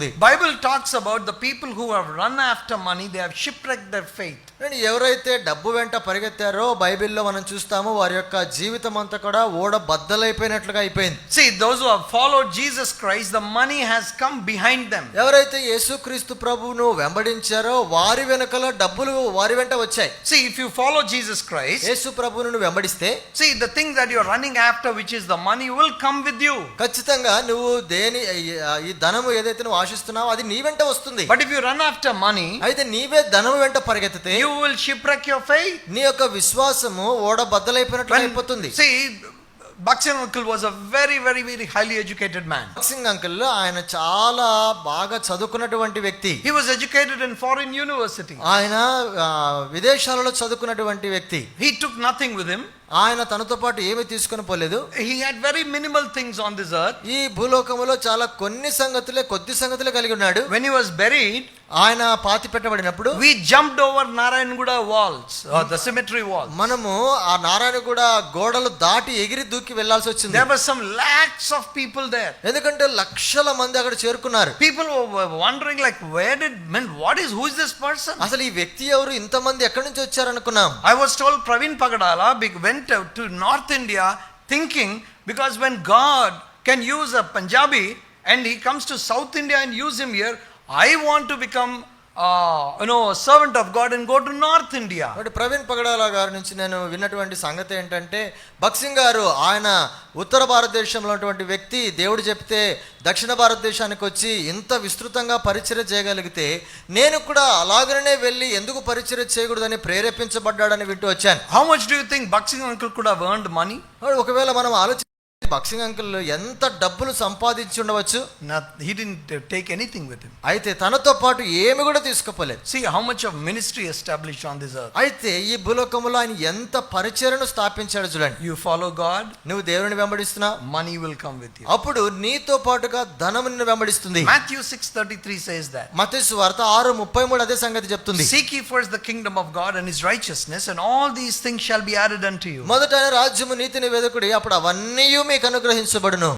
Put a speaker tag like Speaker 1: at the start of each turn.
Speaker 1: వస్తుంది.
Speaker 2: Bible talks about the people who have run after money, they have shipwrecked their faith.
Speaker 1: ఎవరైతే డబ్బు వెంట పరిగెత్తారో బైబిల్లో మనం చూస్తాము వారి యొక్క జీవితం అంతా కూడా ఓడ బద్దలైపోయినట్లుగా అయిపోయింది.
Speaker 2: See, those who have followed Jesus Christ, the money has come behind them.
Speaker 1: ఎవరైతే యేసుక్రీస్తు ప్రభువును వెంబడించారో వారి వెనకల డబ్బులు వారి వెంట వచ్చాయి.
Speaker 2: See, if you follow Jesus Christ,
Speaker 1: యేసు ప్రభువును వెంబడిస్తే,
Speaker 2: see, the thing that you are running after, which is the money, will come with you.
Speaker 1: ఖచ్చితంగా నువ్వు ఈ ధనము ఏదైతే నువ్వు ఆశిస్తున్నావో అది నీ వెంట వస్తుంది.
Speaker 2: But if you run after money,
Speaker 1: అయితే నీవే ధనము వెంట పరిగెత్తితే
Speaker 2: you will shipwreck your faith.
Speaker 1: నీ యొక్క విశ్వాసము ఓడ బద్దలైపోయినట్లు అయిపోతుంది.
Speaker 2: See, Baksin uncle was a very, very, very highly educated man.
Speaker 1: Boxing uncle ఆయన చాలా బాగా చదువుకున్నటువంటి వ్యక్తి.
Speaker 2: He was educated in foreign university.
Speaker 1: ఆయన విదేశాలలో చదువుకున్నటువంటి వ్యక్తి.
Speaker 2: He took nothing with him.
Speaker 1: ఆయన తనతో పాటు ఏమీ తీసుకొని పోలేదు.
Speaker 2: He had very minimal things on this earth.
Speaker 1: ఈ భూలోకములో చాలా కొద్ది సంగతులే కలిగి ఉన్నాడు.
Speaker 2: When he was buried,
Speaker 1: ఆయన పాతి పెట్టబడినప్పుడు
Speaker 2: we jumped over Narayanguda walls, or the cemetery walls.
Speaker 1: మనము ఆ నారాయణగూడ గోడలు దాటి ఎగిరి దూకి వెళ్ళాల్సి వచ్చింది.
Speaker 2: There were some lakhs of people there.
Speaker 1: ఎందుకంటే లక్షల మంది అక్కడ చేరుకున్నారు.
Speaker 2: People were wondering like, who is this person?
Speaker 1: అసలు ఈ వ్యక్తి ఎవరు, ఇంతమంది ఎక్కడి నుంచి వచ్చారు అనుకున్నాం.
Speaker 2: I was told Praveen Pagadala went to North India thinking, because when God can use a Punjabi and he comes to South India and use him here, I want to become a servant of God and go to North India.
Speaker 1: Praveen పగడాల గారి నుంచి నేను విన్నటువంటి సంగతి ఏంటంటే, బక్సింగ్ గారు ఆయన ఉత్తర భారతదేశంలో ఉన్నటువంటి వ్యక్తి, దేవుడు చెప్తే దక్షిణ భారతదేశానికి వచ్చి ఇంత విస్తృతంగా పరిచర్య చేయగలిగితే నేను కూడా అలాగనే వెళ్ళి ఎందుకు పరిచర్య చేయకూడదని ప్రేరేపించబడ్డాడని వింటూ వచ్చాను.
Speaker 2: How much do you think Baksin uncle could have earned money?
Speaker 1: ఒకవేళ మనం ఆలోచి బక్సింగ్ అంకుల్ ఎంత డబ్బులు సంపాదించి ఉండవచ్చు.
Speaker 2: He didn't take anything with him.
Speaker 1: అయితే తనతో పాటు ఏమి కూడా తీసుకుపోలేదు.
Speaker 2: See how much of ministry established on this earth.
Speaker 1: అయితే ఈ భూలోకములో ఆయన ఎంత పరిచర్యను స్థాపించాడు చూడండి.
Speaker 2: You follow God,
Speaker 1: నువ్వు దేవుని వెంబడిస్తున్నావు,
Speaker 2: money will come with you.
Speaker 1: అప్పుడు నీతో పాటుగా ధనం నిన్ను వెంబడిస్తుంది.
Speaker 2: Matthew 6:33 says that.
Speaker 1: మత్తయి సువార్త 6:33 అదే సంగతి చెప్తుంది.
Speaker 2: Seek ye first the kingdom of God and his righteousness, and all these things shall be added unto you.
Speaker 1: మొదట రాజ్యము నీతిని వెదకుడి, అప్పుడు అవన్నీ మీకు అనుగ్రహించబడును.